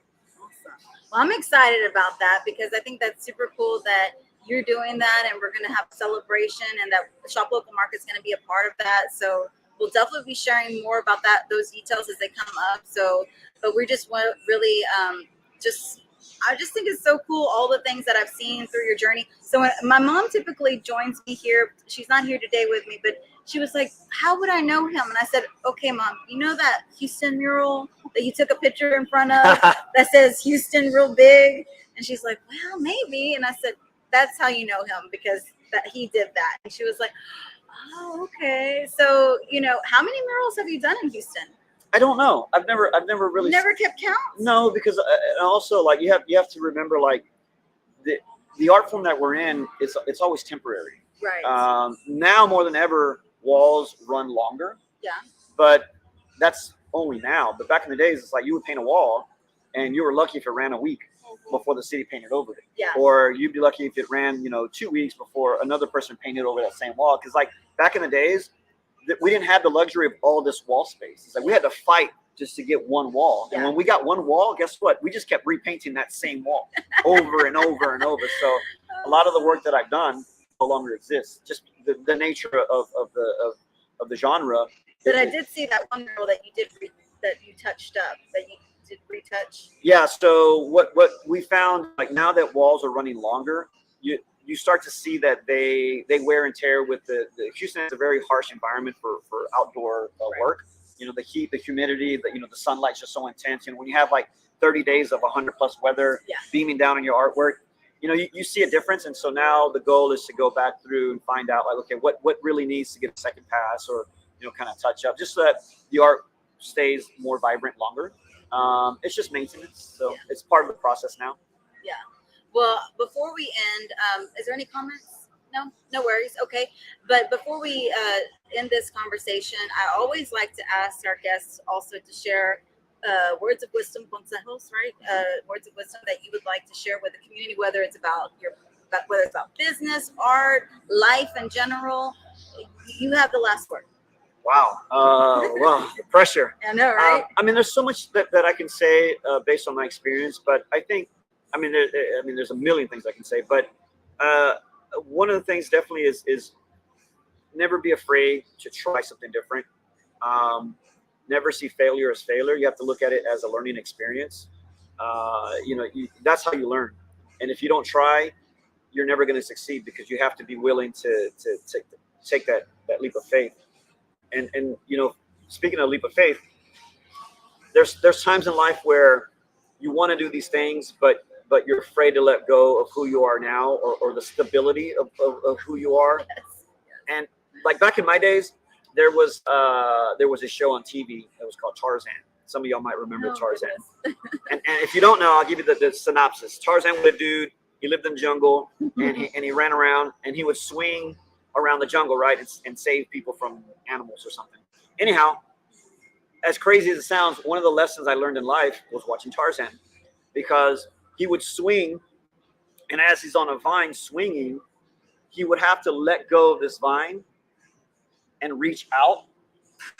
Well, I'm excited about that because I think that's super cool that you're doing that, and we're going to have a celebration, and that Shop Local Market is going to be a part of that. So we'll definitely be sharing more about those details as they come up. So, but we just want really I just think it's so cool, all the things that I've seen through your journey. So my mom typically joins me here. She's not here today with me, but she was like, how would I know him? And I said, okay, Mom, you know that Houston mural that you took a picture in front of that says Houston real big? And she's like, well, maybe. And I said, that's how you know him, because that he did that. And she was like, oh, okay. So, how many murals have you done in Houston? I don't know. I've never really never kept count. No, because also like you have to remember, like the art form that we're in, it's always temporary. Right. Now more than ever, walls run longer. Yeah. But that's only now. But back in the days, it's like you would paint a wall, and you were lucky if it ran a week before the city painted over it. Yeah. Or you'd be lucky if it ran 2 weeks before another person painted over that same wall. Because like back in the days, we didn't have the luxury of all this wall space. It's like we had to fight just to get one wall. And when we got one wall, guess what? We just kept repainting that same wall over and over and over. So a lot of the work that I've done no longer exists. Just the nature of the genre. But I did see that one mural that you touched up, that you did retouch. Yeah. So what we found, like now that walls are running longer, you start to see that they wear and tear with the Houston has a very harsh environment for outdoor work. The heat, the humidity, the sunlight's just so intense. And when you have like 30 days of 100+ weather beaming down on your artwork, you see a difference. And so now the goal is to go back through and find out, like, okay, what really needs to get a second pass, or kind of touch up, just so that the art stays more vibrant longer. It's just maintenance, so it's part of the process now. Yeah. Well, before we end, is there any comments? No worries. Okay. But before we end this conversation, I always like to ask our guests also to share words of wisdom, consejos, right? Words of wisdom that you would like to share with the community, whether it's about business, art, life in general. You have the last word. Wow. Well, pressure. I know, right? There's so much that I can say based on my experience, but I think, there's a million things I can say, but one of the things definitely is never be afraid to try something different. Never see failure as failure. You have to look at it as a learning experience. That's how you learn. And if you don't try, you're never going to succeed, because you have to be willing to take that leap of faith. And speaking of leap of faith, there's times in life where you want to do these things, but but you're afraid to let go of who you are now, or the stability of who you are. And like back in my days, there was a show on TV that was called Tarzan. Some of y'all might remember Tarzan. And if you don't know, I'll give you the synopsis. Tarzan was a dude. He lived in the jungle, and he ran around, and he would swing around the jungle, right, and save people from animals or something. Anyhow, as crazy as it sounds, one of the lessons I learned in life was watching Tarzan, because he would swing, and as he's on a vine swinging, he would have to let go of this vine and reach out,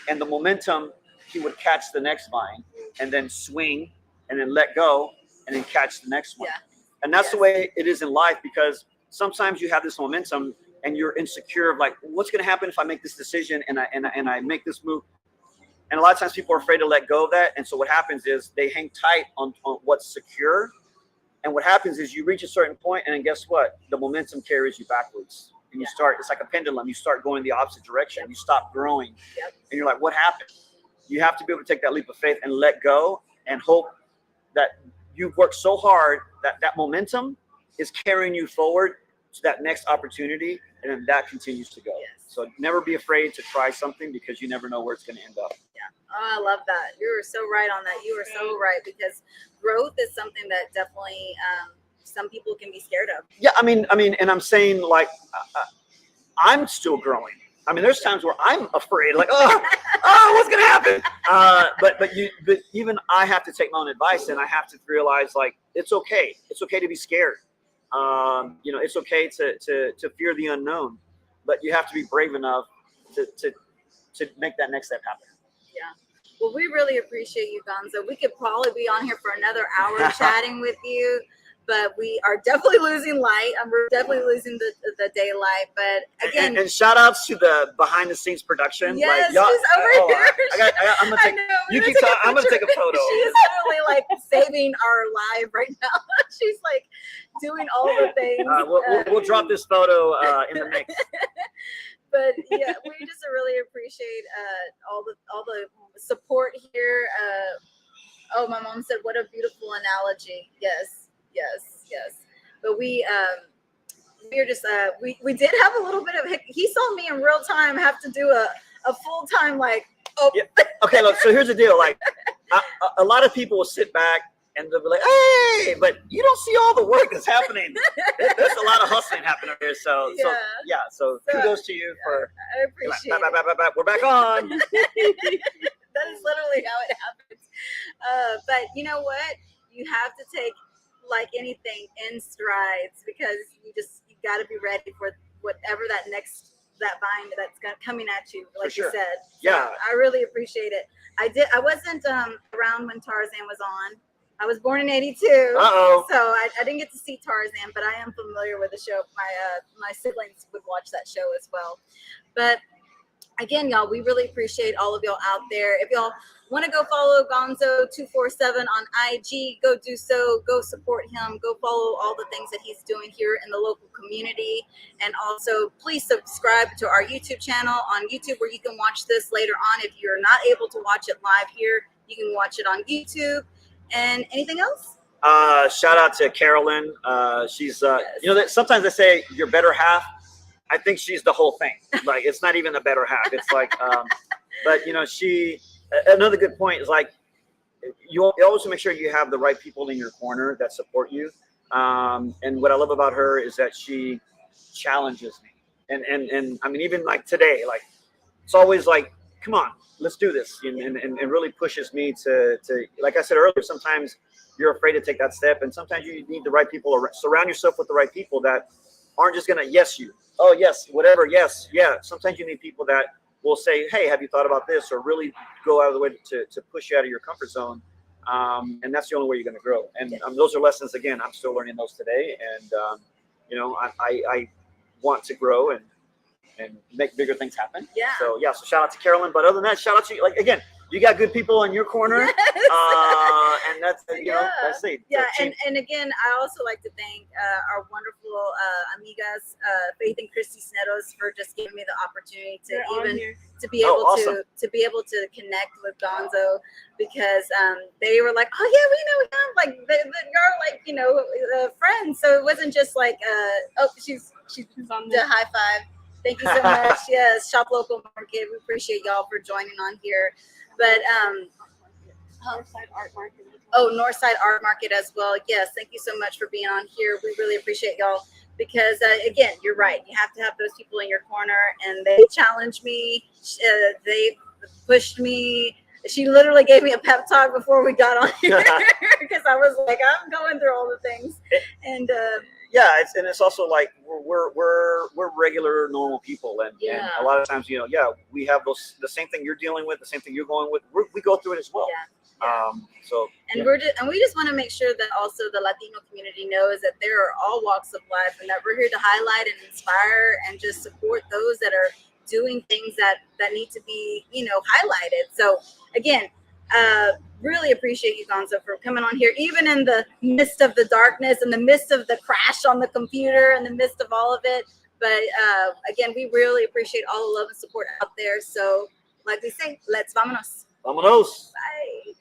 and the momentum, he would catch the next vine and then swing and then let go and then catch the next one. Yeah. And that's the way it is in life, because sometimes you have this momentum and you're insecure of like, what's going to happen if I make this decision and I make this move? And a lot of times people are afraid to let go of that. And so what happens is they hang tight on what's secure. And what happens is you reach a certain point, and then guess what? The momentum carries you backwards. And you start, it's like a pendulum. You start going the opposite direction. You stop growing. And you're like, what happened? You have to be able to take that leap of faith and let go and hope that you've worked so hard that that momentum is carrying you forward to that next opportunity, and then that continues to go. So never be afraid to try something, because you never know where it's going to end up. Oh, I love that. You were so right on that. You were so right, because growth is something that definitely some people can be scared of. Yeah, I mean, and I'm saying like I'm still growing. I mean, there's times where I'm afraid, like, what's gonna happen? But even I have to take my own advice, and I have to realize like it's okay. It's okay to be scared. You know, it's okay to fear the unknown, but you have to be brave enough to make that next step happen. Yeah. Well, we really appreciate you, Gonzo. We could probably be on here for another hour chatting with you, but we are definitely losing light. We're definitely losing the daylight. But again, and shout outs to the behind the scenes production. Yes, like, she's over here. I'm gonna take. You keep talking. I'm gonna take a photo. She's literally like saving our live right now. She's like doing all the things. We'll drop this photo in the mix. But yeah, we just really appreciate all the support here. Oh, my mom said, "What a beautiful analogy." Yes. But we are just we did have a little bit of. He saw me in real time have to do a full time like. Oh. Yeah. Okay, look. So here's the deal. Like, a lot of people will sit back and they'll be like, "Hey," but you don't see all the work that's happening. There's a lot of hustling happening here. So kudos to you for. I appreciate it. We're back on. That is literally how it happens. But you know what? You have to take, like anything, in strides, because you got to be ready for whatever that vine that's coming at you, like you said. So yeah. I really appreciate it. I wasn't around when Tarzan was on. I was born in '82. Uh-oh. So I didn't get to see Tarzan, but I am familiar with the show. My siblings would watch that show as well. But again, y'all, we really appreciate all of y'all out there. If y'all want to go follow Gonzo247 on IG, go do so. Go support him. Go follow all the things that he's doing here in the local community. And also, please subscribe to our YouTube channel on YouTube, where you can watch this later on. If you're not able to watch it live here, you can watch it on YouTube. And anything else? Shout out to Carolyn. She's, you know, that sometimes they say your better half. I think she's the whole thing. Like, it's not even the better half. It's like, but you know, another good point is like, you always make sure you have the right people in your corner that support you. And what I love about her is that she challenges me. And I mean, even like today, like, it's always like, come on, let's do this. And really pushes me to, like I said earlier, sometimes you're afraid to take that step. And sometimes you need the right people. Surround yourself with the right people that aren't just going to yes you. Oh, yes, whatever, yes, yeah. Sometimes you need people that will say, hey, have you thought about this? Or really go out of the way to push you out of your comfort zone. And that's the only way you're going to grow. And those are lessons, again, I'm still learning those today. And, you know, I want to grow and make bigger things happen. Yeah. So shout out to Carolyn. But other than that, shout out to you. Like, again, you got good people in your corner. Yes. And that's, you know, that's it. Yeah, and again, I also like to thank our wonderful amigas, Faith and Christy Snedos, for just giving me the opportunity to be able to be able to connect with Gonzo, because they were like, oh yeah, we know him, like you're like, you know, friends. So it wasn't just like oh, she's on the high five. Thank you so much. Yes, Shop Local Market. We appreciate y'all for joining on here. But Northside Art Market. Oh, Northside Art Market as well. Yes, thank you so much for being on here. We really appreciate y'all, because again, you're right. You have to have those people in your corner, and they challenged me. They pushed me. She literally gave me a pep talk before we got on here, because I was like, I'm going through all the things, and yeah, it's also like we're regular normal people, and a lot of times, you know, we have the same thing you're dealing with, the same thing you're going with. We go through it as well. We just want to make sure that also the Latino community knows that there are all walks of life, and that we're here to highlight and inspire and just support those that are doing things that need to be, you know, highlighted. So again, really appreciate you, Gonzo, for coming on here, even in the midst of the darkness, in the midst of the crash on the computer, in the midst of all of it. But again, we really appreciate all the love and support out there. So like we say, let's vámonos. Vámonos. Bye.